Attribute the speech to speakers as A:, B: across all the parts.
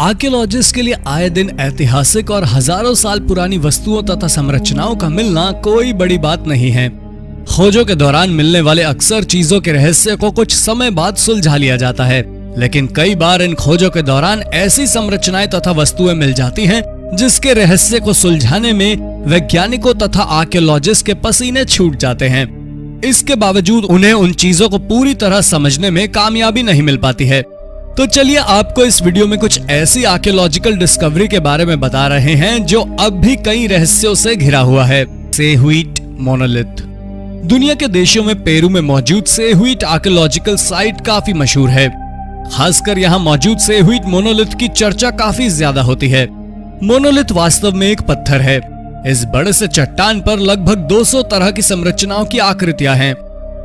A: Archaeologist के लिए आए दिन ऐतिहासिक और हजारों साल पुरानी वस्तुओं तथा संरचनाओं का मिलना कोई बड़ी बात नहीं है। खोजों के दौरान मिलने वाले अक्सर चीजों के रहस्य को कुछ समय बाद सुलझा लिया जाता है, लेकिन कई बार इन खोजों के दौरान ऐसी संरचनाएं तथा वस्तुएं मिल जाती हैं जिसके रहस्य को सुलझाने में वैज्ञानिकों तथा आर्कियोलॉजिस्ट के पसीने छूट जाते हैं। इसके बावजूद उन्हें उन चीजों को पूरी तरह समझने में कामयाबी नहीं मिल पाती है। तो चलिए आपको इस वीडियो में कुछ ऐसी आर्कियोलॉजिकल डिस्कवरी के बारे में बता रहे हैं जो अब भी कई रहस्यों से घिरा हुआ है। सेहुइट मोनोलिथ। दुनिया के देशों में पेरू में मौजूद सेहुइट आर्कियोलॉजिकल साइट काफी मशहूर है। खासकर यहाँ मौजूद सेहुइट मोनोलिथ की चर्चा काफी ज्यादा होती है। मोनोलिथ वास्तव में एक पत्थर है। इस बड़े से चट्टान पर लगभग 200 तरह की संरचनाओं की आकृतियां हैं।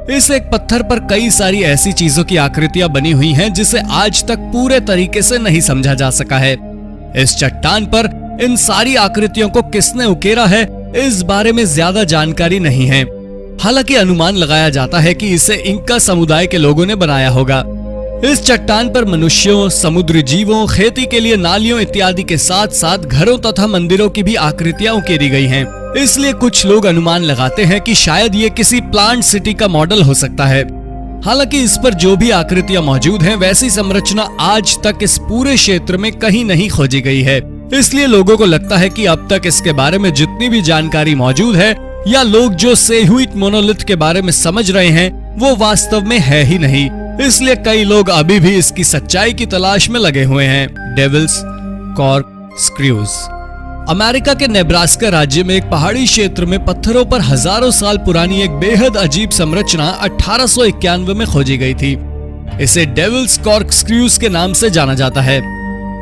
A: इस एक पत्थर पर कई सारी ऐसी चीजों की आकृतियां बनी हुई हैं जिसे आज तक पूरे तरीके से नहीं समझा जा सका है। इस चट्टान पर इन सारी आकृतियों को किसने उकेरा है, इस बारे में ज्यादा जानकारी नहीं है। हालांकि अनुमान लगाया जाता है कि इसे इंका समुदाय के लोगों ने बनाया होगा। इस चट्टान पर मनुष्यों, समुद्री जीवों, खेती के लिए नालियों इत्यादि के साथ साथ घरों तथा मंदिरों की भी आकृतियां उकेरी गई हैं। इसलिए कुछ लोग अनुमान लगाते हैं कि शायद ये किसी प्लांट सिटी का मॉडल हो सकता है। हालांकि इस पर जो भी आकृतियां मौजूद हैं, वैसी संरचना आज तक इस पूरे क्षेत्र में कहीं नहीं खोजी गई है। इसलिए लोगों को लगता है कि अब तक इसके बारे में जितनी भी जानकारी मौजूद है या लोग जो सेहुइट मोनोलिथ के बारे में समझ रहे हैं, वो वास्तव में है ही नहीं। इसलिए कई लोग अभी भी इसकी सच्चाई की तलाश में लगे हुए हैं। डेविल्स कॉर्कस्क्रूज। अमेरिका के नेब्रास्का राज्य में एक पहाड़ी क्षेत्र में पत्थरों पर हजारों साल पुरानी एक बेहद अजीब संरचना 1891 में खोजी गई थी। इसे डेविल्स कॉर्कस्क्रूज के नाम से जाना जाता है।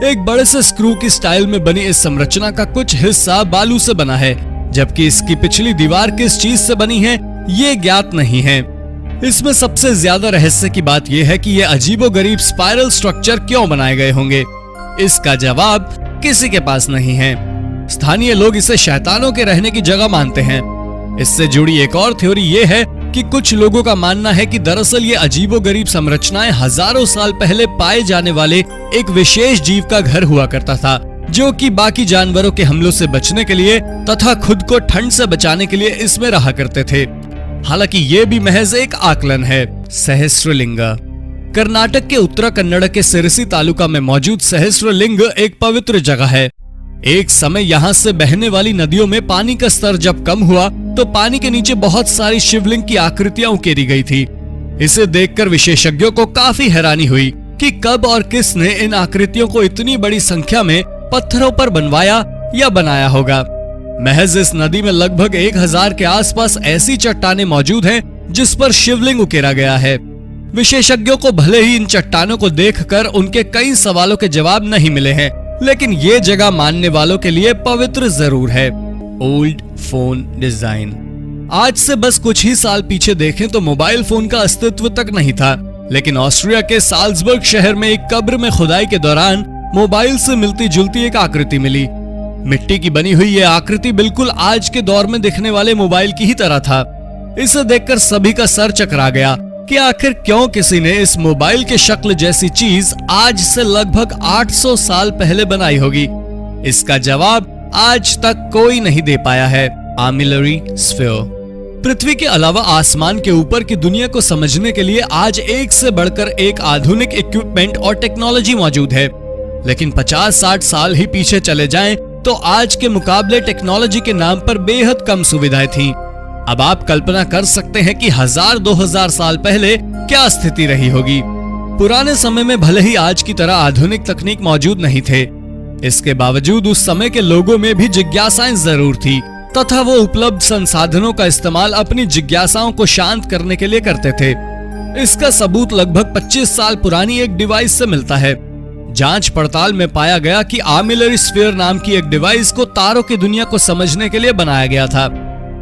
A: एक बड़े से स्क्रू की स्टाइल में बनी इस संरचना का कुछ हिस्सा बालू से बना है, जबकि इसकी पिछली दीवार किस चीज से बनी है ये ज्ञात नहीं है। इसमें सबसे ज्यादा रहस्य की बात यह है कि ये अजीबोगरीब स्पाइरल स्ट्रक्चर क्यों बनाए गए होंगे। इसका जवाब किसी के पास नहीं है। स्थानीय लोग इसे शैतानों के रहने की जगह मानते हैं। इससे जुड़ी एक और थ्योरी ये है कि कुछ लोगों का मानना है कि दरअसल ये अजीबोगरीब संरचनाएं हजारों साल पहले पाए जाने वाले एक विशेष जीव का घर हुआ करता था, जो कि बाकी जानवरों के हमलों से बचने के लिए तथा खुद को ठंड से बचाने के लिए इसमें रहा करते थे। हालांकि ये भी महज एक आकलन है। सहस्रलिंगा। कर्नाटक के उत्तरा कन्नड़ के सिरसी तालुका में मौजूद सहस्रलिंग एक पवित्र जगह है। एक समय यहाँ से बहने वाली नदियों में पानी का स्तर जब कम हुआ तो पानी के नीचे बहुत सारी शिवलिंग की आकृतियां उकेरी गई थी। इसे देखकर विशेषज्ञों को काफी हैरानी हुई कि कब और किसने इन आकृतियों को इतनी बड़ी संख्या में पत्थरों पर बनवाया या बनाया होगा। महज इस नदी में लगभग 1000 के आसपास ऐसी चट्टानें मौजूद हैं जिस पर शिवलिंग उकेरा गया है। विशेषज्ञों को भले ही इन चट्टानों को देखकर उनके कई सवालों के जवाब नहीं मिले हैं, लेकिन ये जगह मानने वालों के लिए पवित्र जरूर है। Old phone design. आज से बस कुछ ही साल पीछे देखें तो मोबाइल फोन का अस्तित्व तक नहीं था, लेकिन ऑस्ट्रिया के साल्जबर्ग शहर में एक कब्र में खुदाई के दौरान मोबाइल से मिलती जुलती एक आकृति मिली। मिट्टी की बनी हुई यह आकृति बिल्कुल आज के दौर में दिखने वाले मोबाइल की ही तरह था। इसे देखकर सभी का सर चकरा गया कि आखिर क्यों किसी ने इस मोबाइल के शक्ल जैसी चीज आज से लगभग 800 साल पहले बनाई होगी। इसका जवाब आज तक कोई नहीं दे पाया है। आर्मिलरी स्फीयर। पृथ्वी के अलावा आसमान के ऊपर की दुनिया को समझने के लिए आज एक से बढ़कर एक आधुनिक इक्विपमेंट और टेक्नोलॉजी मौजूद है, लेकिन 50-60 साल ही पीछे चले जाएं तो आज के मुकाबले टेक्नोलॉजी के नाम पर बेहद कम सुविधाएं थीं। अब आप कल्पना कर सकते हैं कि 1000-2000 साल पहले क्या स्थिति रही होगी। पुराने समय में भले ही आज की तरह आधुनिक तकनीक मौजूद नहीं थे, इसके बावजूद उस समय के लोगों में भी जिज्ञासाएं जरूर थी तथा वो उपलब्ध संसाधनों का इस्तेमाल अपनी जिज्ञासाओं को शांत करने के लिए करते थे। इसका सबूत लगभग 25 साल पुरानी एक डिवाइस से मिलता है। जांच पड़ताल में पाया गया कि आर्मिलरी स्फीयर नाम की एक डिवाइस को तारों की दुनिया को समझने के लिए बनाया गया था,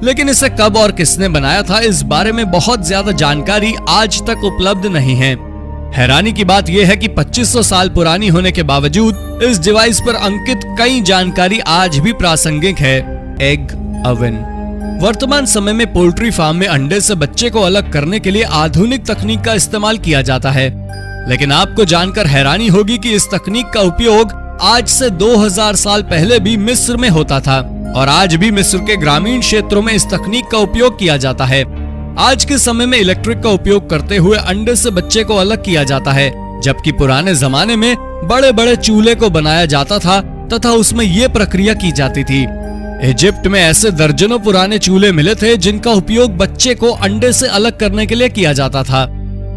A: लेकिन इसे कब और किसने बनाया था इस बारे में बहुत ज्यादा जानकारी आज तक उपलब्ध नहीं है। हैरानी की बात यह है कि 2500 साल पुरानी होने के बावजूद इस डिवाइस पर अंकित कई जानकारी आज भी प्रासंगिक है। Egg oven. वर्तमान समय में पोल्ट्री फार्म में अंडे से बच्चे को अलग करने के लिए आधुनिक तकनीक का इस्तेमाल किया जाता है, लेकिन आपको जानकर हैरानी होगी कि इस तकनीक का उपयोग आज से 2000 साल पहले भी मिस्र में होता था और आज भी मिस्र के ग्रामीण क्षेत्रों में इस तकनीक का उपयोग किया जाता है। आज के समय में इलेक्ट्रिक का उपयोग करते हुए अंडे से बच्चे को अलग किया जाता है, जबकि पुराने जमाने में बड़े बड़े चूल्हे को बनाया जाता था तथा उसमें ये प्रक्रिया की जाती थी। इजिप्ट में ऐसे दर्जनों पुराने चूल्हे मिले थे जिनका उपयोग बच्चे को अंडे से अलग करने के लिए किया जाता था।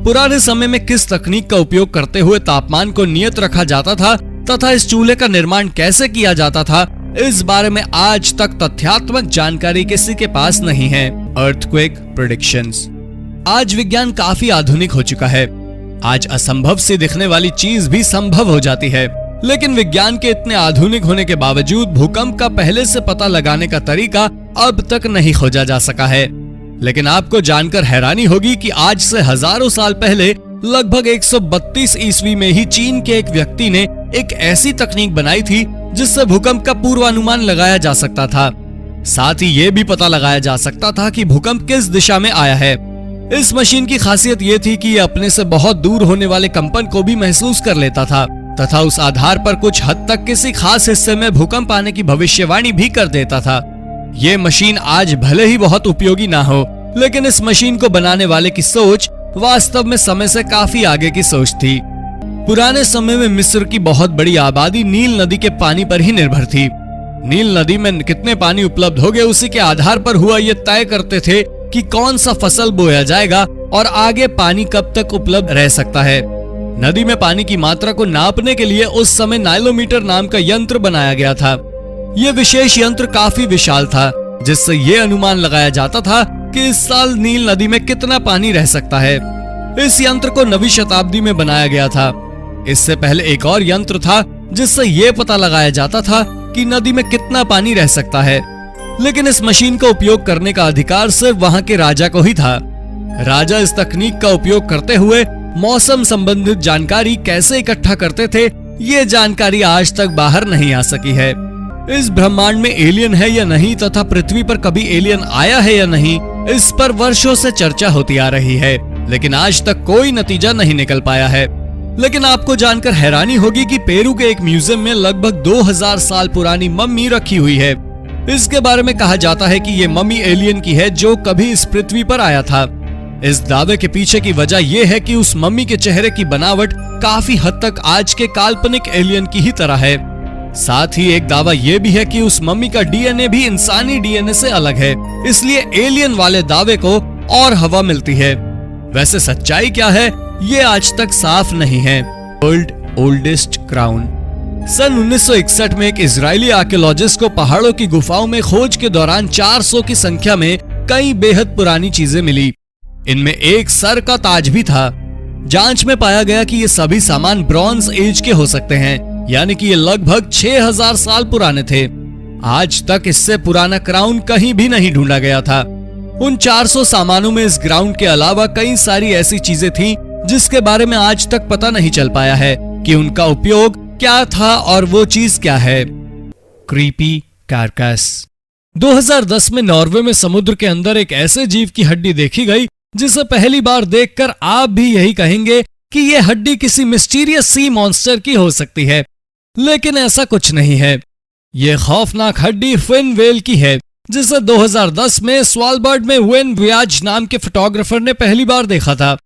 A: पुराने समय में किस तकनीक का उपयोग करते हुए तापमान को नियत रखा जाता था तथा इस चूल्हे का निर्माण कैसे किया जाता था, इस बारे में आज तक तथ्यात्मक जानकारी किसी के पास नहीं है। Earthquake predictions. आज विज्ञान काफी आधुनिक हो चुका है। आज असंभव से दिखने वाली चीज भी संभव हो जाती है, लेकिन विज्ञान के इतने आधुनिक होने के बावजूद भूकंप का पहले से पता लगाने का तरीका अब तक नहीं खोजा जा सका है। लेकिन आपको जानकर हैरानी होगी कि आज से हजारों साल पहले लगभग 132 ईस्वी में ही चीन के एक व्यक्ति ने एक ऐसी तकनीक बनाई थी जिससे भूकंप का पूर्वानुमान लगाया जा सकता था। साथ ही ये भी पता लगाया जा सकता था कि भूकंप किस दिशा में आया है। इस मशीन की खासियत ये थी कि ये अपने से बहुत दूर होने वाले कंपन को भी महसूस कर लेता था तथा उस आधार पर कुछ हद तक किसी खास हिस्से में भूकंप आने की भविष्यवाणी भी कर देता था। ये मशीन आज भले ही बहुत उपयोगी ना हो, लेकिन इस मशीन को बनाने वाले की सोच वास्तव में समय से काफी आगे की सोच थी। पुराने समय में मिस्र की बहुत बड़ी आबादी नील नदी के पानी पर ही निर्भर थी। नील नदी में कितने पानी उपलब्ध होंगे उसी के आधार पर हुआ ये तय करते थे कि कौन सा फसल बोया जाएगा और आगे पानी कब तक उपलब्ध रह सकता है। नदी में पानी की मात्रा को नापने के लिए उस समय नाइलोमीटर नाम का यंत्र बनाया गया था। यह विशेष यंत्र काफी विशाल था, जिससे ये अनुमान लगाया जाता था कि इस साल नील नदी में कितना पानी रह सकता है। इस यंत्र को 9वीं शताब्दी में बनाया गया था। इससे पहले एक और यंत्र था जिससे ये पता लगाया जाता था कि नदी में कितना पानी रह सकता है, लेकिन इस मशीन का उपयोग करने का अधिकार सिर्फ वहां के राजा को ही था। राजा इस तकनीक का उपयोग करते हुए मौसम संबंधित जानकारी कैसे इकट्ठा करते थे, ये जानकारी आज तक बाहर नहीं आ सकी है। इस ब्रह्मांड में एलियन है या नहीं तथा पृथ्वी पर कभी एलियन आया है या नहीं, इस पर वर्षों से चर्चा होती आ रही है, लेकिन आज तक कोई नतीजा नहीं निकल पाया है। लेकिन आपको जानकर हैरानी होगी कि पेरू के एक म्यूजियम में लगभग 2000 साल पुरानी मम्मी रखी हुई है। इसके बारे में कहा जाता है कि ये मम्मी एलियन की है जो कभी इस पृथ्वी पर आया था। इस दावे के पीछे की वजह यह है कि उस मम्मी के चेहरे की बनावट काफी हद तक आज के काल्पनिक एलियन की ही तरह है। साथ ही एक दावा यह भी है कि उस मम्मी का डीएनए भी इंसानी डीएनए से अलग है, इसलिए एलियन वाले दावे को और हवा मिलती है। वैसे सच्चाई क्या है ये आज तक साफ नहीं है। World oldest crown. सन 1961 में एक इजरायली आर्कियोलॉजिस्ट को पहाड़ों की गुफाओं में खोज के दौरान 400 की संख्या में कई बेहद पुरानी चीजें मिली। इनमें एक सर का ताज भी था। जांच में पाया गया कि ये सभी सामान ब्रॉन्ज एज के हो सकते हैं, यानी कि ये लगभग 6000 साल पुराने थे। आज तक इससे पुराना क्राउन कहीं भी नहीं ढूंढा गया था। उन 400 सामानों में इस ग्राउंड के अलावा कई सारी ऐसी चीजें थीं जिसके बारे में आज तक पता नहीं चल पाया है कि उनका उपयोग क्या था और वो चीज क्या है। Creepy carcass. 2010 में नॉर्वे में समुद्र के अंदर एक ऐसे जीव की हड्डी देखी गई जिसे पहली बार देखकर आप भी यही कहेंगे कि ये हड्डी किसी मिस्टीरियस सी मॉन्स्टर की हो सकती है, लेकिन ऐसा कुछ नहीं है। ये खौफनाक हड्डी फिन व्हेल की है, जिसे 2010 में स्वालबर्ड में वेन व्याज नाम के फोटोग्राफर ने पहली बार देखा था।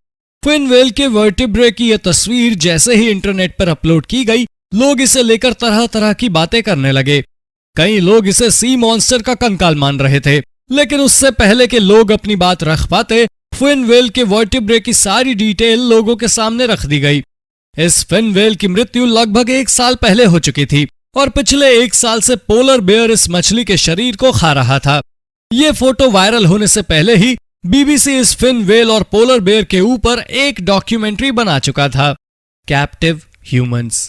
A: फिन व्हेल के वर्टिब्रे की यह तस्वीर जैसे ही इंटरनेट पर अपलोड की गई, लोग इसे लेकर तरह तरह की बातें करने लगे। कई लोग इसे सी मॉन्स्टर का कंकाल मान रहे थे, लेकिन उससे पहले के लोग अपनी बात रख पाते, फिन व्हेल के वर्टिब्रे की सारी डिटेल लोगों के सामने रख दी गई। इस फिन व्हेल की मृत्यु लगभग 1 साल पहले हो चुकी थी और पिछले 1 साल से पोलर बेयर इस मछली के शरीर को खा रहा था। ये फोटो वायरल होने से पहले ही बीबीसी इस फिन व्हेल और पोलर बेयर के ऊपर एक डॉक्यूमेंट्री बना चुका था। Captive humans.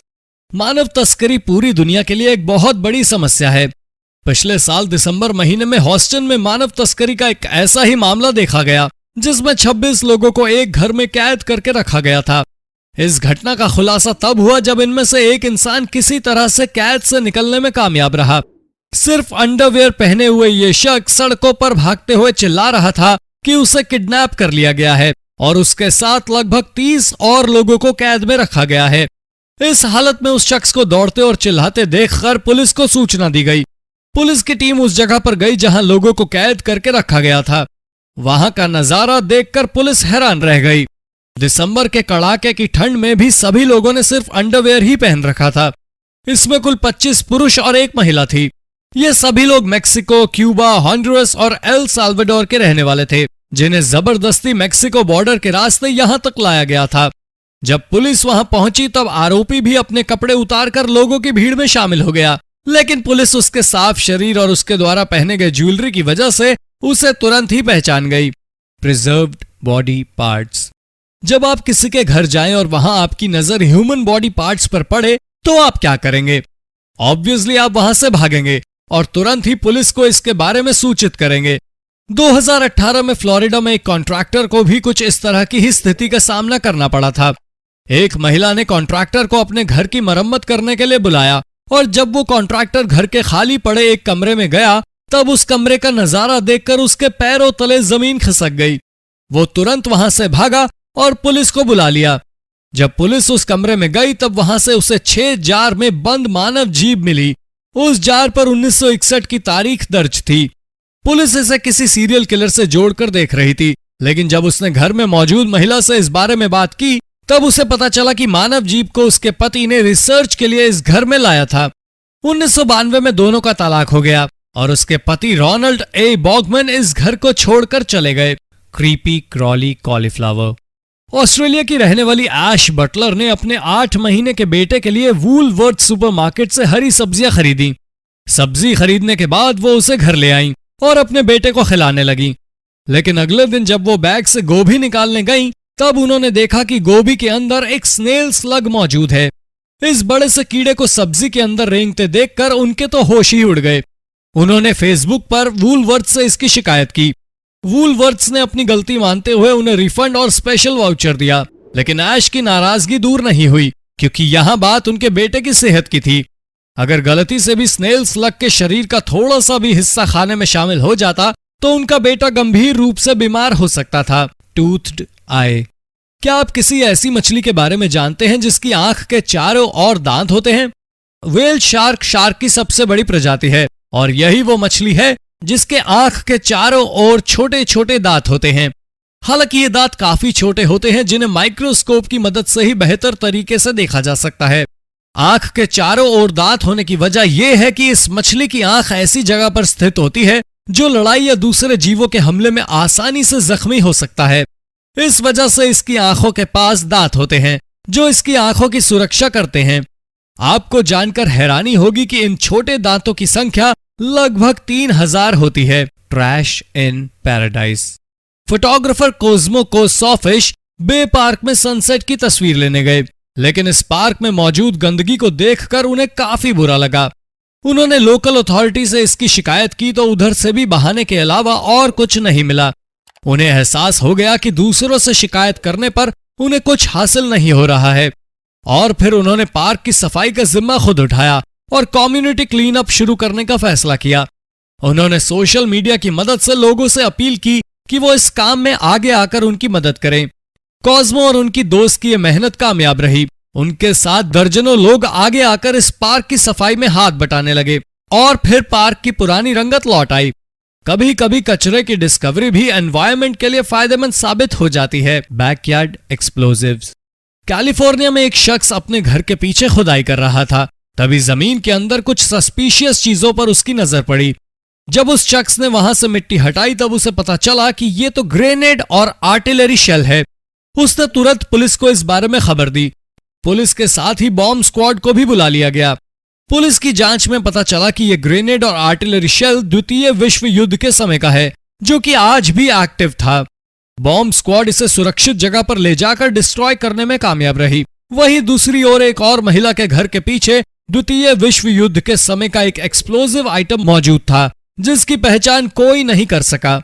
A: मानव तस्करी पूरी दुनिया के लिए एक बहुत बड़ी समस्या है। पिछले साल दिसंबर महीने में हॉस्टन में मानव तस्करी का एक ऐसा ही मामला देखा गया जिसमें 26 लोगों को एक घर में कैद करके रखा गया था। इस घटना का खुलासा तब हुआ जब इनमें से एक इंसान किसी तरह से कैद से निकलने में कामयाब रहा। सिर्फ अंडरवेयर पहने हुए ये शख्स सड़कों पर भागते हुए चिल्ला रहा था कि उसे किडनैप कर लिया गया है और उसके साथ लगभग 30 और लोगों को कैद में रखा गया है। इस हालत में उस शख्स को दौड़ते और चिल्लाते देखकर पुलिस को सूचना दी गई। पुलिस की टीम उस जगह पर गई जहां लोगों को कैद करके रखा गया था। वहां का नजारा देखकर पुलिस हैरान रह गई। दिसंबर के कड़ाके की ठंड में भी सभी लोगों ने सिर्फ अंडरवेयर ही पहन रखा था। इसमें कुल 25 पुरुष और एक महिला थी। ये सभी लोग मेक्सिको, क्यूबा, हॉन्डुरस और एल साल्वाडोर के रहने वाले थे, जिन्हें जबरदस्ती मेक्सिको बॉर्डर के रास्ते यहां तक लाया गया था। जब पुलिस वहां पहुंची तब आरोपी भी अपने कपड़े उतारकर लोगों की भीड़ में शामिल हो गया, लेकिन पुलिस उसके साफ शरीर और उसके द्वारा पहने गए ज्वेलरी की वजह से उसे तुरंत ही पहचान गई। Preserved body parts. जब आप किसी के घर जाएं और वहां आपकी नजर ह्यूमन बॉडी पार्ट्स पर पड़े तो आप क्या करेंगे? ऑब्वियसली आप वहां से भागेंगे और तुरंत ही पुलिस को इसके बारे में सूचित करेंगे। 2018 में फ्लोरिडा में एक कॉन्ट्रैक्टर को भी कुछ इस तरह की ही स्थिति का सामना करना पड़ा था। एक महिला ने कॉन्ट्रैक्टर को अपने घर की मरम्मत करने के लिए बुलाया और जब वो कॉन्ट्रैक्टर घर के खाली पड़े एक कमरे में गया तब उस कमरे का नजारा देखकर उसके पैरों तले जमीन खिसक गई। वो तुरंत वहां से भागा और पुलिस को बुला लिया। जब पुलिस उस कमरे में गई तब वहां से उसे 6 जार में बंद मानव जीभ मिली। उस जार पर 1961 की तारीख दर्ज थी। पुलिस इसे किसी सीरियल किलर से जोड़कर देख रही थी, लेकिन जब उसने घर में मौजूद महिला से इस बारे में बात की तब उसे पता चला कि मानव जीभ को उसके पति ने रिसर्च के लिए इस घर में लाया था। 1992 में दोनों का तलाक हो गया और उसके पति रोनाल्ड ए बॉगमैन इस घर को छोड़कर चले गए। Creepy Crawley cauliflower. ऑस्ट्रेलिया की रहने वाली ऐश बटलर ने अपने 8 महीने के बेटे के लिए वूलवर्थ सुपरमार्केट से हरी सब्जियां खरीदी। सब्जी खरीदने के बाद वो उसे घर ले आई और अपने बेटे को खिलाने लगी, लेकिन अगले दिन जब वो बैग से गोभी निकालने गईं, तब उन्होंने देखा कि गोभी के अंदर एक स्नेल स्लग मौजूद है। इस बड़े से कीड़े को सब्जी के अंदर रेंगते देखकर उनके तो होश ही उड़ गए। उन्होंने फेसबुक पर वूलवर्थ से इसकी शिकायत की। वूलवर्थ्स ने अपनी गलती मानते हुए उन्हें रिफंड और स्पेशल वाउचर दिया, लेकिन ऐश की नाराजगी दूर नहीं हुई क्योंकि यहां बात उनके बेटे की सेहत की थी। अगर गलती से भी स्नेल स्लग के शरीर का थोड़ा सा भी हिस्सा खाने में शामिल हो जाता तो उनका बेटा गंभीर रूप से बीमार हो सकता था। टूथड आई। क्या आप किसी ऐसी मछली के बारे में जानते हैं जिसकी आंख के चारों ओर दांत होते हैं? व्हेल शार्क की सबसे बड़ी प्रजाति है और यही वो मछली है जिसके आंख के चारों ओर छोटे छोटे दांत होते हैं। हालांकि ये दांत काफी छोटे होते हैं जिन्हें माइक्रोस्कोप की मदद से ही बेहतर तरीके से देखा जा सकता है। आंख के चारों ओर दांत होने की वजह यह है कि इस मछली की आंख ऐसी जगह पर स्थित होती है जो लड़ाई या दूसरे जीवों के हमले में आसानी से जख्मी हो सकता है। इस वजह से इसकी आंखों के पास दांत होते हैं जो इसकी आंखों की सुरक्षा करते हैं। आपको जानकर हैरानी होगी कि इन छोटे दांतों की संख्या लगभग 3000 होती है। ट्रैश इन पैराडाइज। फोटोग्राफर कोस्मो कोसॉफिश बे पार्क में सनसेट की तस्वीर लेने गए, लेकिन इस पार्क में मौजूद गंदगी को देखकर उन्हें काफी बुरा लगा। उन्होंने लोकल अथॉरिटी से इसकी शिकायत की तो उधर से भी बहाने के अलावा और कुछ नहीं मिला। उन्हें एहसास हो गया कि दूसरों से शिकायत करने पर उन्हें कुछ हासिल नहीं हो रहा है और फिर उन्होंने पार्क की सफाई का जिम्मा खुद उठाया और कम्युनिटी क्लीन अप शुरू करने का फैसला किया। उन्होंने सोशल मीडिया की मदद से लोगों से अपील की कि वो इस काम में आगे आकर उनकी मदद करें। कॉस्मो और उनकी दोस्त की ये मेहनत कामयाब रही। उनके साथ दर्जनों लोग आगे आकर इस पार्क की सफाई में हाथ बटाने लगे और फिर पार्क की पुरानी रंगत लौट आई। कभी कभी कचरे की डिस्कवरी भी एनवायरनमेंट के लिए फायदेमंद साबित हो जाती है। Backyard explosives. कैलिफोर्निया में एक शख्स अपने घर के पीछे खुदाई कर रहा था, तभी जमीन के अंदर कुछ सस्पिशियस चीजों पर उसकी नजर पड़ी। जब उस शख्स ने वहां से मिट्टी हटाई तब उसे पता चला कि ये तो ग्रेनेड और आर्टिलरी शेल है। उसने तुरंत पुलिस को इस बारे में खबर दी। पुलिस के साथ ही बॉम्ब स्क्वाड को भी बुला लिया गया। पुलिस की जांच में पता चला कि यह ग्रेनेड और आर्टिलरी शेल द्वितीय विश्व युद्ध के समय का है, जो कि आज भी एक्टिव था। बॉम्ब स्क्वाड इसे सुरक्षित जगह पर ले जाकर डिस्ट्रॉय करने में कामयाब रही। वहीं दूसरी ओर एक और महिला के घर के पीछे द्वितीय विश्व युद्ध के समय का एक एक्सप्लोजिव आइटम मौजूद था, जिसकी पहचान कोई नहीं कर सका।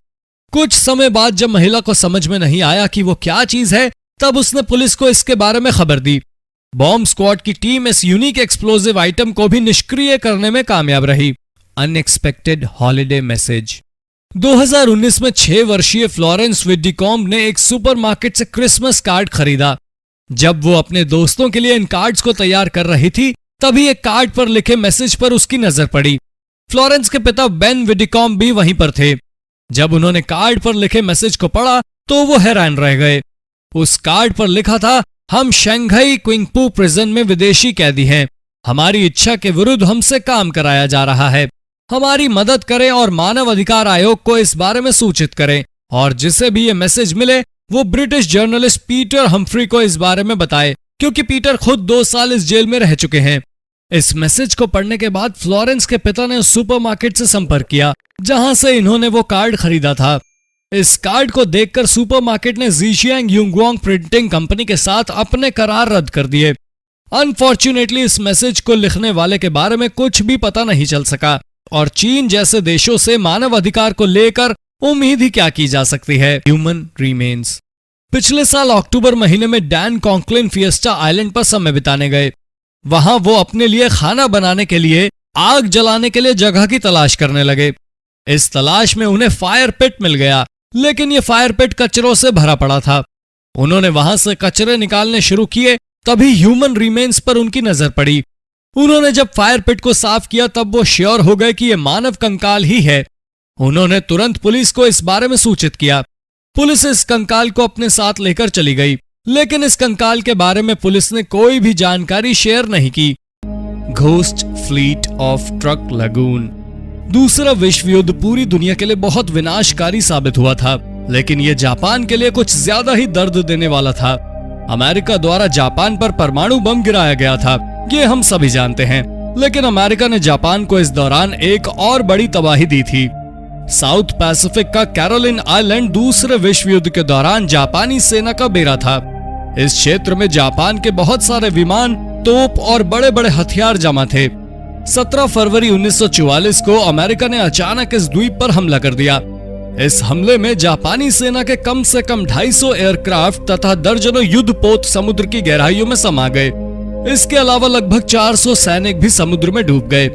A: कुछ समय बाद जब महिला को समझ में नहीं आया कि वो क्या चीज है, तब उसने पुलिस को इसके बारे में खबर दी। बॉम्ब स्क्वाड की टीम इस यूनिक एक्सप्लोजिव आइटम को भी निष्क्रिय करने में कामयाब रही। Unexpected holiday message. 2019 में 6 वर्षीय फ्लोरेंस विडिकॉम्ब ने एक सुपरमार्केट से क्रिसमस कार्ड खरीदा। जब वो अपने दोस्तों के लिए इन कार्ड्स को तैयार कर रही थी, तभी एक कार्ड पर लिखे मैसेज पर उसकी नजर पड़ी। फ्लोरेंस के पिता बेन विडिकॉम भी वहीं पर थे। जब उन्होंने कार्ड पर लिखे मैसेज को पढ़ा तो वो हैरान रह गए। उस कार्ड पर लिखा था, हम शंघाई क्विंगपू प्रिजन में विदेशी कैदी हैं। हमारी इच्छा के विरुद्ध हमसे काम कराया जा रहा है। हमारी मदद करें और मानव अधिकार आयोग को इस बारे में सूचित करें, और जिसे भी ये मैसेज मिले वो ब्रिटिश जर्नलिस्ट पीटर हम्फ्री को इस बारे में बताए, क्योंकि पीटर खुद 2 साल इस जेल में रह चुके हैं। इस मैसेज को पढ़ने के बाद फ्लोरेंस के पिता ने उस सुपरमार्केट से संपर्क किया जहां से इन्होंने वो कार्ड खरीदा था। इस कार्ड को देखकर सुपरमार्केट ने ज़ीशियांग युंगवांग प्रिंटिंग कंपनी के साथ अपने करार रद्द कर दिए। अनफॉर्चुनेटली इस मैसेज को लिखने वाले के बारे में कुछ भी पता नहीं चल सका, और चीन जैसे देशों से मानव अधिकार को लेकर उम्मीद ही क्या की जा सकती है। Human remains. पिछले साल अक्टूबर महीने में डैन कॉन्कलिन फिएस्टा आइलैंड पर समय बिताने गए। वहां वो अपने लिए खाना बनाने के लिए आग जलाने के लिए जगह की तलाश करने लगे। इस तलाश में उन्हें फायर पिट मिल गया, लेकिन ये फायर पिट कचरों से भरा पड़ा था। उन्होंने वहां से कचरे निकालने शुरू किए, तभी ह्यूमन रिमेन्स पर उनकी नजर पड़ी। उन्होंने जब फायर पिट को साफ किया तब वो श्योर हो गए कि ये मानव कंकाल ही है। उन्होंने तुरंत पुलिस को इस बारे में सूचित किया। पुलिस इस कंकाल को अपने साथ लेकर चली गई, लेकिन इस कंकाल के बारे में पुलिस ने कोई भी जानकारी शेयर नहीं की। Ghost fleet of truck lagoon. दूसरा विश्व युद्ध पूरी दुनिया के लिए बहुत विनाशकारी साबित हुआ था, लेकिन यह जापान के लिए कुछ ज्यादा ही दर्द देने वाला था। अमेरिका द्वारा जापान पर परमाणु बम गिराया गया था, ये हम सभी जानते हैं, लेकिन अमेरिका ने जापान को इस दौरान एक और बड़ी तबाही दी थी। साउथ पैसिफिक का कैरोलिन आइलैंड दूसरे विश्व युद्ध के दौरान जापानी सेना का बेड़ा था। इस क्षेत्र में जापान के बहुत सारे विमान, तोप और बड़े बड़े हथियार जमा थे। 17 फरवरी 1944 को अमेरिका ने अचानक इस द्वीप पर हमला कर दिया। इस हमले में जापानी सेना के कम से कम 250 एयरक्राफ्ट तथा दर्जनों युद्धपोत समुद्र की गहराइयों में समा गए। इसके अलावा लगभग 400 सैनिक भी समुद्र में डूब गए।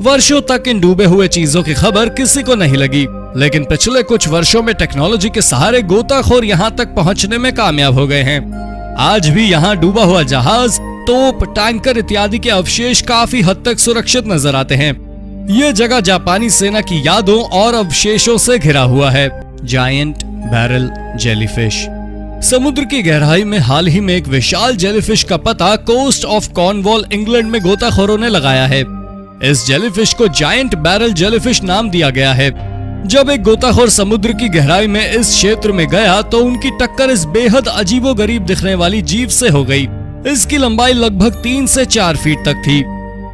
A: वर्षों तक इन डूबे हुए चीजों की खबर किसी को नहीं लगी, लेकिन पिछले कुछ वर्षों में टेक्नोलॉजी के सहारे गोताखोर यहाँ तक पहुँचने में कामयाब हो गए हैं। आज भी यहाँ डूबा हुआ जहाज, तोप, टैंकर इत्यादि के अवशेष काफी हद तक सुरक्षित नजर आते हैं। ये जगह जापानी सेना की यादों और अवशेषों से घिरा हुआ है। Giant barrel jellyfish. समुद्र की गहराई में हाल ही में एक विशाल जेलीफिश का पता कोस्ट ऑफ कॉर्नवॉल इंग्लैंड में गोताखोरों ने लगाया है। इस जेलीफिश को जायंट बैरल जेलीफिश नाम दिया गया है। जब एक गोताखोर समुद्र की गहराई में इस क्षेत्र में गया तो उनकी टक्कर इस बेहद अजीबोगरीब दिखने वाली जीव से हो गई। इसकी लंबाई लगभग 3 से 4 फीट तक थी।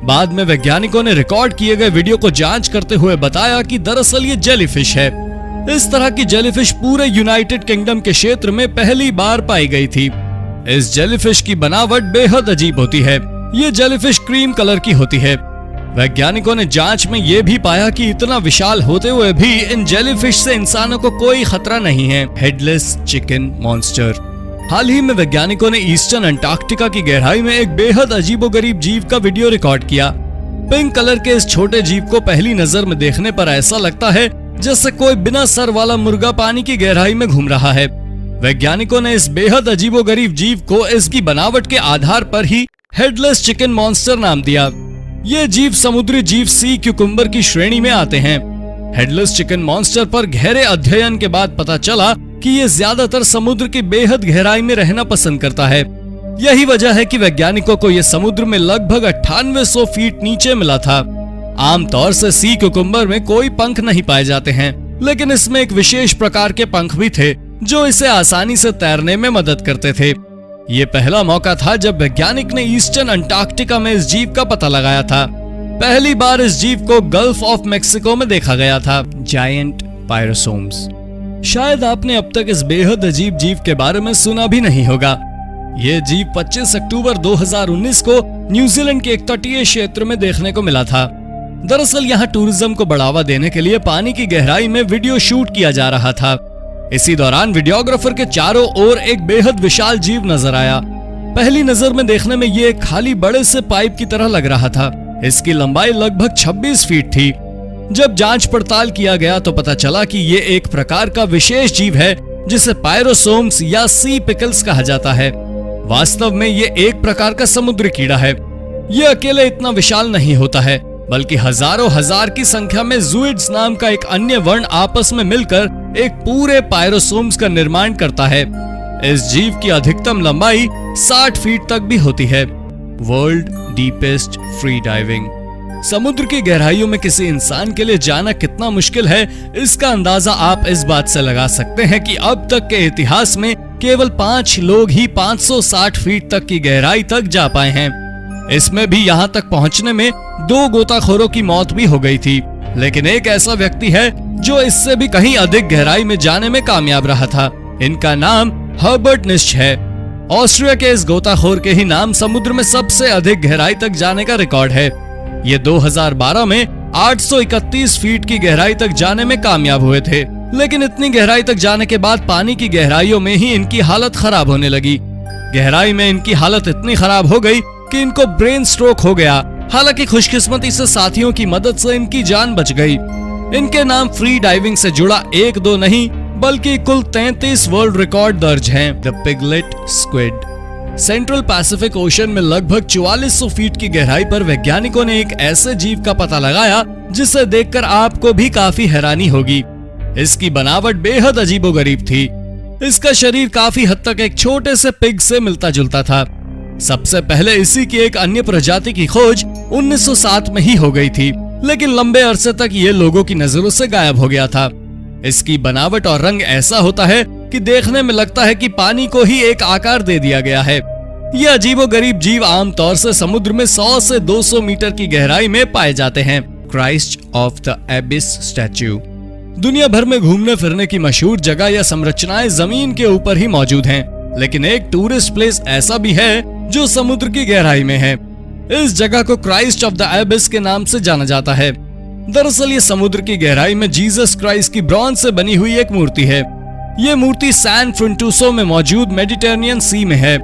A: बाद में वैज्ञानिकों ने रिकॉर्ड किए गए वीडियो को जांच करते हुए बताया कि दरअसल ये जेलीफिश है। इस तरह की जेलीफिश पूरे यूनाइटेड किंगडम के क्षेत्र में पहली बार पाई गई थी। इस जेलीफिश की बनावट बेहद अजीब होती है। ये जेलीफिश क्रीम कलर की होती है। वैज्ञानिकों ने जांच में यह भी पाया कि इतना विशाल होते हुए भी इन जेलीफिश से इंसानों को कोई खतरा नहीं है। Headless chicken monster. हाल ही में वैज्ञानिकों ने ईस्टर्न अंटार्कटिका की गहराई में एक बेहद अजीबोगरीब जीव का वीडियो रिकॉर्ड किया। पिंक कलर के इस छोटे जीव को पहली नजर में देखने पर ऐसा लगता है जैसे कोई बिना सर वाला मुर्गा पानी की गहराई में घूम रहा है। वैज्ञानिकों ने इस बेहद अजीबोगरीब जीव को इसकी बनावट के आधार पर ही हेडलेस चिकन मॉन्स्टर नाम दिया। ये जीव समुद्री जीव सी क्यूकम्बर की श्रेणी में आते हैं। हेडलेस चिकन मॉन्स्टर पर गहरे अध्ययन के बाद पता चला कि ये ज्यादातर समुद्र की बेहद गहराई में रहना पसंद करता है। यही वजह है कि वैज्ञानिकों को यह समुद्र में लगभग 9800 फीट नीचे मिला था। आमतौर से सी क्यूकम्बर में कोई पंख नहीं पाए जाते हैं, लेकिन इसमें एक विशेष प्रकार के पंख भी थे जो इसे आसानी से तैरने में मदद करते थे। ये पहला मौका था जब वैज्ञानिक ने ईस्टर्न अंटार्कटिका में इस जीव का पता लगाया था। पहली बार इस जीव को गल्फ ऑफ मेक्सिको में देखा गया था। जायंट पायरोसोम्स। शायद आपने अब तक इस बेहद अजीब जीव के बारे में सुना भी नहीं होगा। ये जीव 25 अक्टूबर 2019 को न्यूजीलैंड के एक तटीय क्षेत्र में देखने को मिला था। दरअसल यहाँ टूरिज्म को बढ़ावा देने के लिए पानी की गहराई में वीडियो शूट किया जा रहा था। इसी दौरान वीडियोग्राफर के चारों ओर एक बेहद विशाल जीव नजर आया। पहली नजर में देखने में ये एक खाली बड़े से पाइप की तरह लग रहा था। इसकी लंबाई लगभग 26 फीट थी। जब जांच पड़ताल किया गया तो पता चला कि ये एक प्रकार का विशेष जीव है जिसे पायरोसोम्स या सी पिकल्स कहा जाता है। वास्तव में ये एक प्रकार का समुद्री कीड़ा है। ये अकेले इतना विशाल नहीं होता है, बल्कि हजारों हजार की संख्या में ज़ूइड्स नाम का एक अन्य वर्ण आपस में मिलकर एक पूरे पायरोसोम्स का निर्माण करता है। इस जीव की अधिकतम लंबाई 60 फीट तक भी होती है। World deepest free diving. समुद्र की गहराइयों में किसी इंसान के लिए जाना कितना मुश्किल है, इसका अंदाजा आप इस बात से लगा सकते हैं कि अब तक के इतिहास में केवल 5 लोग ही 560 फीट तक की गहराई तक जा पाए हैं। इसमें भी यहाँ तक पहुँचने में 2 गोताखोरों की मौत भी हो गई थी, लेकिन एक ऐसा व्यक्ति है जो इससे भी कहीं अधिक गहराई में जाने में कामयाब रहा था। इनका नाम हर्बर्ट निश्च है। ऑस्ट्रिया के इस गोताखोर के ही नाम समुद्र में सबसे अधिक गहराई तक जाने का रिकॉर्ड है। ये 2012 में 831 फीट की गहराई तक जाने में कामयाब हुए थे, लेकिन इतनी गहराई तक जाने के बाद पानी की गहराइयों में ही इनकी हालत खराब होने लगी। गहराई में इनकी हालत इतनी खराब हो गई कि इनको ब्रेन स्ट्रोक हो गया। हालांकि खुशकिस्मती से साथियों की मदद से इनकी जान बच गई। इनके नाम फ्री डाइविंग से जुड़ा 1-2 नहीं बल्कि कुल 33 वर्ल्ड रिकॉर्ड दर्ज हैं। The piglet squid. Central Pacific ocean में लगभग 4400 फीट की गहराई पर वैज्ञानिकों ने एक ऐसे जीव का पता लगाया जिसे देखकर आपको भी काफी हैरानी होगी। इसकी बनावट बेहद अजीबोगरीब थी। इसका शरीर काफी हद तक एक छोटे से पिग से मिलता जुलता था। सबसे पहले इसी की एक अन्य प्रजाति की खोज 1907 में ही हो गई थी, लेकिन लंबे अरसे तक ये लोगों की नजरों से गायब हो गया था। इसकी बनावट और रंग ऐसा होता है कि देखने में लगता है कि पानी को ही एक आकार दे दिया गया है। यह अजीबोगरीब जीव आमतौर से समुद्र में 100 से 200 मीटर की गहराई में पाए जाते हैं। Christ of the एबिस statue. दुनिया भर में घूमने फिरने की मशहूर जगह या संरचनाएं जमीन के ऊपर ही मौजूद हैं, लेकिन एक टूरिस्ट प्लेस ऐसा भी है जो समुद्र की गहराई में है। इस जगह को क्राइस्ट ऑफ द एबिस के नाम से जाना जाता है। दरअसल ये समुद्र की गहराई में जीसस क्राइस्ट की ब्रॉन्ज से बनी हुई एक मूर्ति है। ये मूर्ति सैन फ्रंटूसो में मौजूद मेडिटेरेनियन सी में है।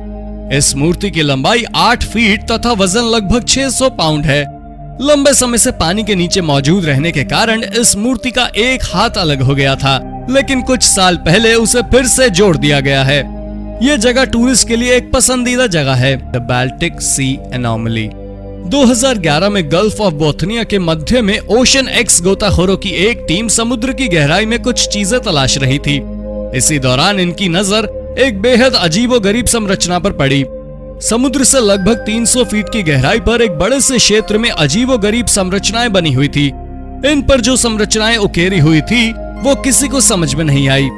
A: इस मूर्ति की लंबाई 8 फीट तथा वजन लगभग 600 पाउंड है। लंबे समय से पानी के नीचे मौजूद रहने के कारण इस मूर्ति का एक हाथ अलग हो गया था, लेकिन कुछ साल पहले उसे फिर से जोड़ दिया गया है। ये जगह टूरिस्ट के लिए एक पसंदीदा जगह है। The Baltic C anomaly. 2011 में गल्फ ऑफ बोथनिया के मध्य में ओशन एक्स गोताखोरों की एक टीम समुद्र की गहराई में कुछ चीजें तलाश रही थी। इसी दौरान इनकी नजर एक बेहद अजीबोगरीब संरचना पर पड़ी। समुद्र से लगभग 300 फीट की गहराई पर एक बड़े से क्षेत्र में अजीबोगरीब संरचनाएं बनी हुई थी। इन पर जो संरचनाएं उकेरी हुई थी वो किसी को समझ में नहीं आई।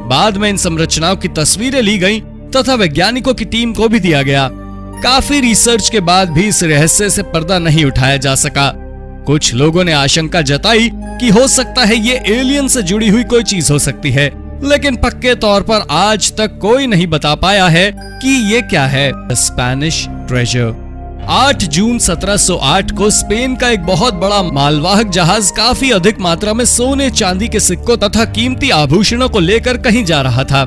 A: बाद में इन संरचनाओं की तस्वीरें ली गईं तथा वैज्ञानिकों की टीम को भी दिया गया। काफी रिसर्च के बाद भी इस रहस्य से पर्दा नहीं उठाया जा सका। कुछ लोगों ने आशंका जताई कि हो सकता है ये एलियन से जुड़ी हुई कोई चीज हो सकती है, लेकिन पक्के तौर पर आज तक कोई नहीं बता पाया है कि ये क्या है। Spanish treasure. 8 जून 1708 को स्पेन का एक बहुत बड़ा मालवाहक जहाज काफी अधिक मात्रा में सोने चांदी के सिक्कों तथा कीमती आभूषणों को लेकर कहीं जा रहा था।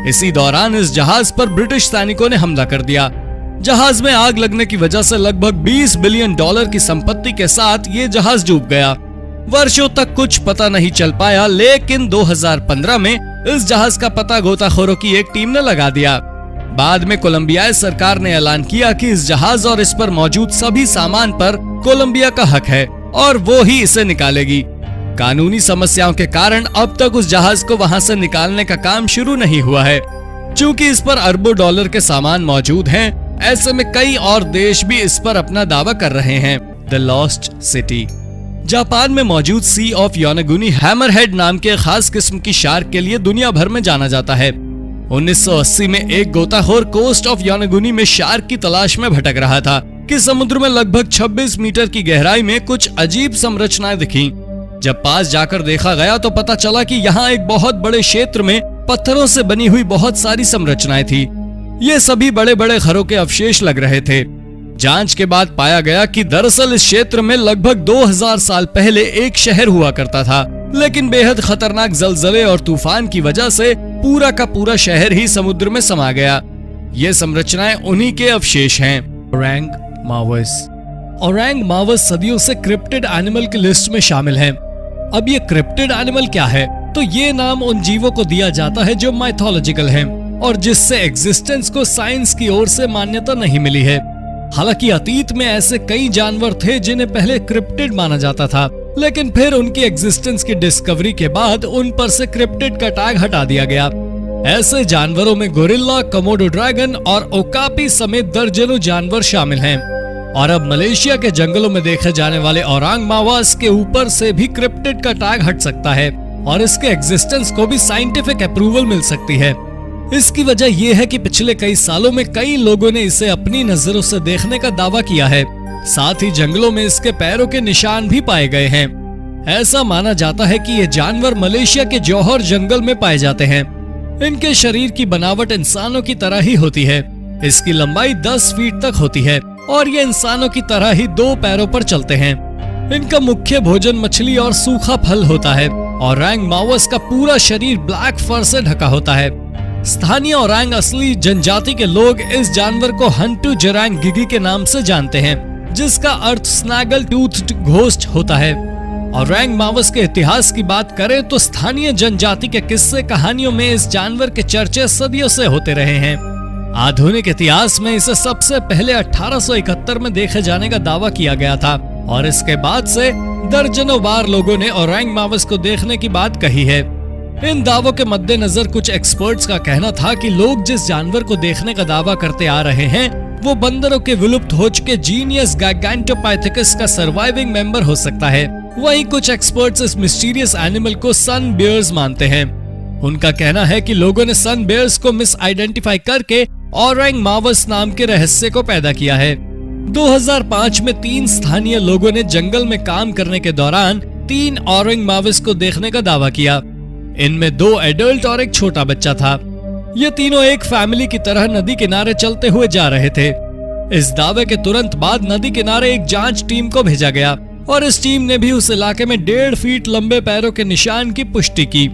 A: इसी दौरान इस जहाज पर ब्रिटिश सैनिकों ने हमला कर दिया। जहाज में आग लगने की वजह से लगभग $20 बिलियन की संपत्ति के साथ ये जहाज डूब गया। वर्षों तक कुछ पता नहीं चल पाया, लेकिन 2015 में इस जहाज का पता गोताखोरों की एक टीम ने लगा दिया। बाद में कोलंबियाई सरकार ने ऐलान किया कि इस जहाज और इस पर मौजूद सभी सामान पर कोलंबिया का हक है और वो ही इसे निकालेगी। कानूनी समस्याओं के कारण अब तक उस जहाज को वहां से निकालने का काम शुरू नहीं हुआ है। चूंकि इस पर अरबों डॉलर के सामान मौजूद हैं, ऐसे में कई और देश भी इस पर अपना दावा कर रहे हैं। The lost city. जापान में मौजूद सी ऑफ योनेगुनी हैमरहेड नाम के खास किस्म की शार्क के लिए दुनिया भर में जाना जाता है। 1980 में एक गोताखोर कोस्ट ऑफ योनेगुनी में शार्क की तलाश में भटक रहा था कि समुद्र में लगभग 26 मीटर की गहराई में कुछ अजीब संरचनाएं दिखीं। जब पास जाकर देखा गया तो पता चला कि यहाँ एक बहुत बड़े क्षेत्र में पत्थरों से बनी हुई बहुत सारी संरचनाएं थी। ये सभी बड़े बड़े घरों के अवशेष लग रहे थे। जांच के बाद पाया गया कि दरअसल इस क्षेत्र में लगभग 2000 साल पहले एक शहर हुआ करता था, लेकिन बेहद खतरनाक जलजले और तूफान की वजह से पूरा का पूरा शहर ही समुद्र में समा गया। ये संरचनाएं उन्हीं के अवशेष हैं। ओरैंग मावस। ओरैंग मावस सदियों से क्रिप्टिड एनिमल की लिस्ट में शामिल है। अब ये क्रिप्टिड एनिमल क्या है? तो ये नाम उन जीवों को दिया जाता है जो माइथोलॉजिकल हैं। और जिससे एग्जिस्टेंस को साइंस की ओर से मान्यता नहीं मिली है। हालांकि अतीत में ऐसे कई जानवर थे जिन्हें पहले क्रिप्टिड माना जाता था, लेकिन फिर उनकी एग्जिस्टेंस की डिस्कवरी के बाद उन पर से क्रिप्टिड का टैग हटा दिया गया। ऐसे जानवरों में गोरिल्ला, कोमोडो ड्रैगन और ओकापी समेत दर्जनों जानवर शामिल हैं। और अब मलेशिया के जंगलों में देखे जाने वाले औरांग मावास के ऊपर से भी क्रिप्टिड का टैग हट सकता है और इसके एग्जिस्टेंस को भी साइंटिफिक अप्रूवल मिल सकती है। इसकी वजह यह है कि पिछले कई सालों में कई लोगों ने इसे अपनी नजरों से देखने का दावा किया है। साथ ही जंगलों में इसके पैरों के निशान भी पाए गए हैं। ऐसा माना जाता है कि ये जानवर मलेशिया के जौहर जंगल में पाए जाते हैं। इनके शरीर की बनावट इंसानों की तरह ही होती है। इसकी लंबाई 10 फीट तक होती है और ये इंसानों की तरह ही 2 पैरों पर चलते हैं। इनका मुख्य भोजन मछली और सूखा फल होता है। औरांग मावस का पूरा शरीर ब्लैक फर से ढका होता है। स्थानीय औरांग असली जनजाति के लोग इस जानवर को हंटू जरांग गिगी के नाम से जानते हैं, जिसका अर्थ स्नैगल टूथ घोस्ट होता है। औरांग मावस के इतिहास की बात करें तो स्थानीय जनजाति के किस्से कहानियों में इस जानवर के चर्चे सदियों से होते रहे हैं। आधुनिक इतिहास में इसे सबसे पहले 1871 में देखे जाने का दावा किया गया था और इसके बाद से दर्जनों बार लोगों ने औरांग मावस को देखने की बात कही है। इन दावों के मद्देनजर कुछ एक्सपर्ट्स का कहना था कि लोग जिस जानवर को देखने का दावा करते आ रहे हैं वो बंदरों के विलुप्त हो चुके जीनियस गैगैंटोपाइथेकस का सर्वाइविंग मेंबर हो सकता है। वहीं कुछ एक्सपर्ट्स इस मिस्टीरियस एनिमल को सन बियर्स मानते हैं। उनका कहना है कि लोगों ने सन बियर्स को मिस आइडेंटिफाई करके औरांग मावस नाम के रहस्य को पैदा किया है। 2005 में 3 स्थानीय लोगों ने जंगल में काम करने के दौरान 3 औरांग मावस को देखने का दावा किया। इनमें 2 एडल्ट और एक छोटा बच्चा था। ये तीनों एक फैमिली की तरह नदी किनारे चलते हुए जा रहे थे। इस दावे के तुरंत बाद नदी किनारे एक जांच टीम को भेजा गया और इस टीम ने भी उस इलाके में 1.5 फीट लंबे पैरों के निशान की पुष्टि की।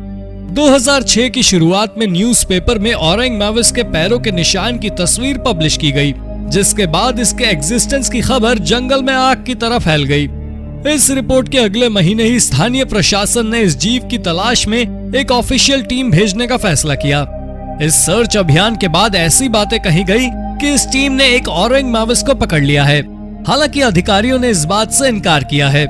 A: 2006 की शुरुआत में न्यूज़पेपर में औरांग मावस के पैरों के निशान की तस्वीर पब्लिश की गई, जिसके बाद इसके एग्जिस्टेंस की खबर जंगल में आग की तरह फैल गई। इस रिपोर्ट के अगले महीने ही स्थानीय प्रशासन ने इस जीव की तलाश में एक ऑफिशियल टीम भेजने का फैसला किया। इस सर्च अभियान के बाद ऐसी बातें कही गई कि इस टीम ने एक औरांग मावस को पकड़ लिया है। हालांकि अधिकारियों ने इस बात से इनकार किया है।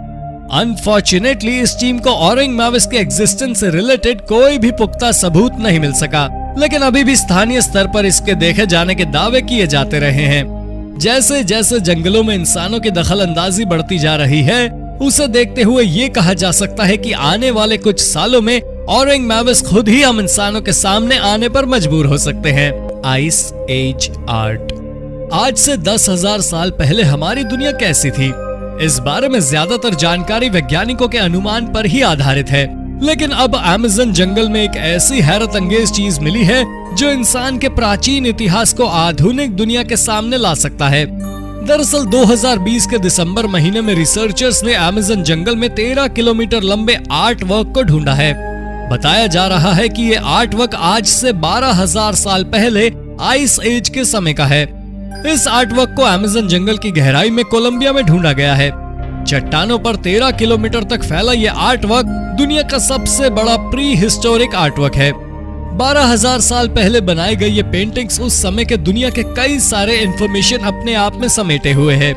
A: अनफॉर्चुनेटली इस टीम को औरांग मावस के एग्जिस्टेंस से रिलेटेड कोई भी पुख्ता सबूत नहीं मिल सका, लेकिन अभी भी स्थानीय स्तर पर इसके देखे जाने के दावे किए जाते रहे हैं। जैसे जैसे जंगलों में इंसानों की दखल अंदाजी बढ़ती जा रही है, उसे देखते हुए ये कहा जा सकता है कि आने वाले कुछ सालों में औरांग मावस खुद ही हम इंसानों के सामने आने पर मजबूर हो सकते हैं। Ice age art. आज से 10,000 साल पहले हमारी दुनिया कैसी थी? इस बारे में ज्यादातर जानकारी वैज्ञानिकों के अनुमान पर ही आधारित है, लेकिन अब अमेज़न जंगल में एक ऐसी हैरत अंगेज चीज मिली है जो इंसान के प्राचीन इतिहास को आधुनिक दुनिया के सामने ला सकता है। दरअसल 2020 के दिसंबर महीने में रिसर्चर्स ने अमेज़न जंगल में 13 किलोमीटर लंबे आर्ट वर्क को ढूंढा है। बताया जा रहा है कि ये आर्ट वर्क आज से 12,000 साल पहले आइस एज के समय का है। इस आर्ट वर्क को अमेज़न जंगल की गहराई में कोलंबिया में ढूंढा गया है। चट्टानों पर 13 किलोमीटर तक फैला ये आर्ट वर्क दुनिया का सबसे बड़ा प्री हिस्टोरिक आर्ट वर्क है। 12,000 साल पहले बनाए गए ये पेंटिंग्स उस समय के दुनिया के कई सारे इंफॉर्मेशन अपने आप में समेटे हुए हैं।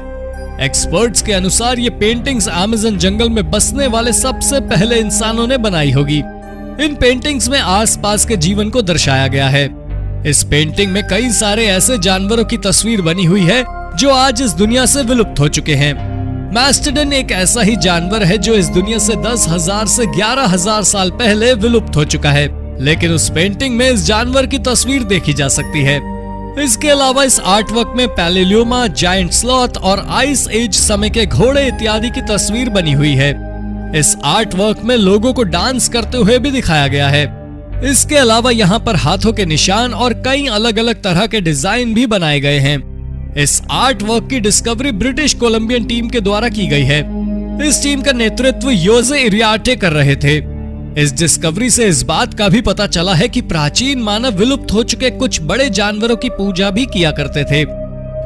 A: एक्सपर्ट्स के अनुसार ये पेंटिंग्स अमेज़न जंगल में बसने वाले सबसे पहले इंसानों ने बनाई होगी। इन पेंटिंग्स में आसपास के जीवन को दर्शाया गया है। इस पेंटिंग में कई सारे ऐसे जानवरों की तस्वीर बनी हुई है जो आज इस दुनिया से विलुप्त हो चुके हैं। मास्टोडन एक ऐसा ही जानवर है जो इस दुनिया से 10,000 से 11,000 साल पहले विलुप्त हो चुका है, लेकिन उस पेंटिंग में इस जानवर की तस्वीर देखी जा सकती है। इसके अलावा इस आर्ट वर्क में पैलेलियोमा, जायंट स्लॉथ और आइस एज समय के घोड़े इत्यादि की तस्वीर बनी हुई है। इस आर्ट वर्क में लोगों को डांस करते हुए भी दिखाया गया है। इसके अलावा यहाँ पर हाथों के निशान और कई अलग अलग तरह के डिजाइन भी बनाए गए हैं। इस आर्ट वर्क की डिस्कवरी ब्रिटिश कोलंबियन टीम के द्वारा की गई है। इस टीम का नेतृत्व योजे इरियार्टे कर रहे थे। इस डिस्कवरी से इस बात का भी पता चला है कि प्राचीन मानव विलुप्त हो चुके कुछ बड़े जानवरों की पूजा भी किया करते थे।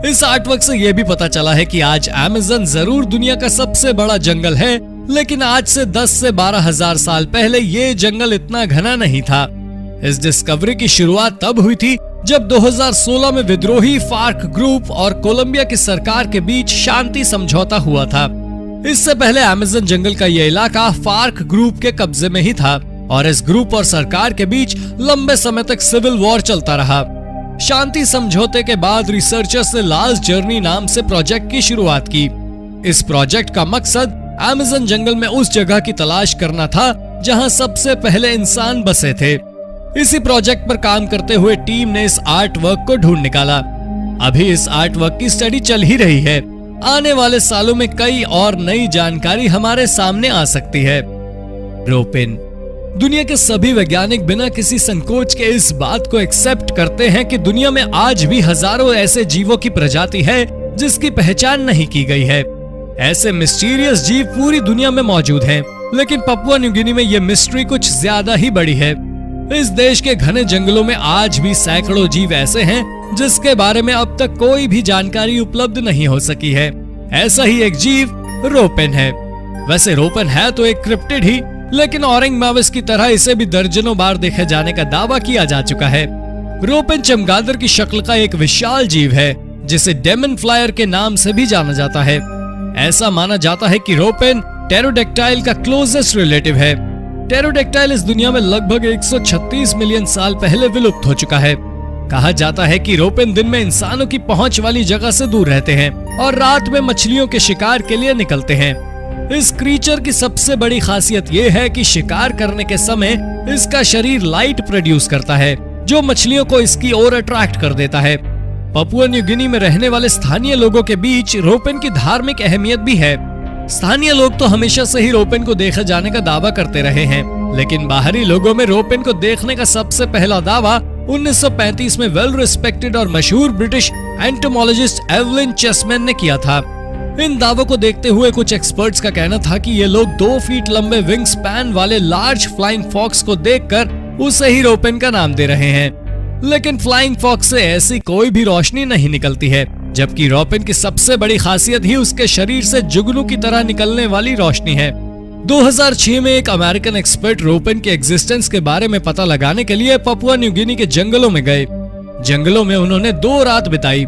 A: इस आर्टवर्क से यह भी पता चला है कि आज अमेज़न जरूर दुनिया का सबसे बड़ा जंगल है, लेकिन आज से 10 से 12,000 साल पहले ये जंगल इतना घना नहीं था। इस डिस्कवरी की शुरुआत तब हुई थी जब 2016 में विद्रोही फार्क ग्रुप और कोलंबिया की सरकार के बीच शांति समझौता हुआ था। इससे पहले अमेज़न जंगल का यह इलाका फार्क ग्रुप के कब्जे में ही था और इस ग्रुप और सरकार के बीच लंबे समय तक सिविल वॉर चलता रहा। शांति समझौते के बाद रिसर्चर्स ने लास्ट जर्नी नाम से प्रोजेक्ट की शुरुआत की। इस प्रोजेक्ट का मकसद अमेज़न जंगल में उस जगह की तलाश करना था जहां सबसे पहले इंसान बसे थे। इसी प्रोजेक्ट पर काम करते हुए टीम ने इस आर्ट वर्क को ढूंढ निकाला। अभी इस आर्ट वर्क की स्टडी चल ही रही है। आने वाले सालों में कई और नई जानकारी हमारे सामने आ सकती है। रोपेन। दुनिया के सभी वैज्ञानिक बिना किसी संकोच के इस बात को एक्सेप्ट करते हैं कि दुनिया में आज भी हजारों ऐसे जीवों की प्रजाति है जिसकी पहचान नहीं की गई है। ऐसे मिस्टीरियस जीव पूरी दुनिया में मौजूद हैं, लेकिन पपुआ न्यू गिनी में ये मिस्ट्री कुछ ज्यादा ही बड़ी है। इस देश के घने जंगलों में आज भी सैकड़ों जीव ऐसे हैं जिसके बारे में अब तक कोई भी जानकारी उपलब्ध नहीं हो सकी है। ऐसा ही एक जीव रोपेन है। वैसे रोपेन है तो एक क्रिप्टिड ही, लेकिन ऑरेंज मैविस की तरह इसे भी दर्जनों बार देखे जाने का दावा किया जा चुका है। रोपेन चमगादड़ की शक्ल का एक विशाल जीव है जिसे डेमन फ्लायर के नाम से भी जाना जाता है। ऐसा माना जाता है कि रोपेन टेरोडेक्टाइल का क्लोजेस्ट रिलेटिव है। टेरोडेक्टाइल इस दुनिया में लगभग 136 मिलियन साल पहले विलुप्त हो चुका है। कहा जाता है कि रोपेन दिन में इंसानों की पहुंच वाली जगह से दूर रहते हैं और रात में मछलियों के शिकार के लिए निकलते हैं। इस क्रीचर की सबसे बड़ी खासियत ये है कि शिकार करने के समय इसका शरीर लाइट प्रोड्यूस करता है जो मछलियों को इसकी ओर अट्रैक्ट कर देता है। पपुआ न्यू गिनी में रहने वाले स्थानीय लोगों के बीच रोपेन की धार्मिक अहमियत भी है। स्थानीय लोग तो हमेशा से ही रोपेन को देखे जाने का दावा करते रहे हैं, लेकिन बाहरी लोगों में रोपेन को देखने का सबसे पहला दावा 1935 में वेल रिस्पेक्टेड और मशहूर ब्रिटिश एंटोमोलॉजिस्ट एवलिन चेसमैन ने किया था। इन दावों को देखते हुए कुछ एक्सपर्ट्स का कहना था कि ये लोग 2 फीट लंबे विंग स्पैन वाले लार्ज फ्लाइंग फॉक्स को देखकर उसे ही रोपेन का नाम दे रहे हैं। लेकिन फ्लाइंग फॉक्स से ऐसी कोई भी रोशनी नहीं निकलती है, जबकि रोपेन की सबसे बड़ी खासियत ही उसके शरीर से जुगनू की तरह निकलने वाली रोशनी है। 2006 में एक अमेरिकन एक्सपर्ट रोपेन के एग्जिस्टेंस के बारे में पता लगाने के लिए पपुआ न्यू गिनी के जंगलों में गए। जंगलों में उन्होंने 2 रात बिताई।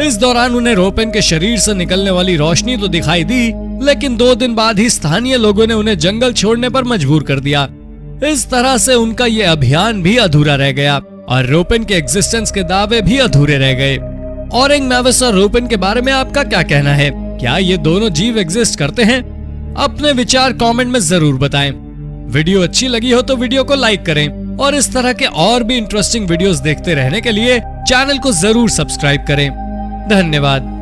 A: इस दौरान उन्हें रोपेन के शरीर से निकलने वाली रोशनी तो दिखाई दी, लेकिन 2 दिन बाद ही स्थानीय लोगों ने उन्हें जंगल छोड़ने पर मजबूर कर दिया। इस तरह से उनका ये अभियान भी अधूरा रह गया और रोपेन के एग्जिस्टेंस के दावे भी अधूरे रह गए। ऑरेंज मैविस और रोपेन के बारे में आपका क्या कहना है? क्या ये दोनों जीव एग्जिस्ट करते हैं? अपने विचार कमेंट में जरूर बताएं। वीडियो अच्छी लगी हो तो वीडियो को लाइक करें और इस तरह के और भी इंटरेस्टिंग वीडियोस देखते रहने के लिए चैनल को जरूर सब्सक्राइब करें। धन्यवाद।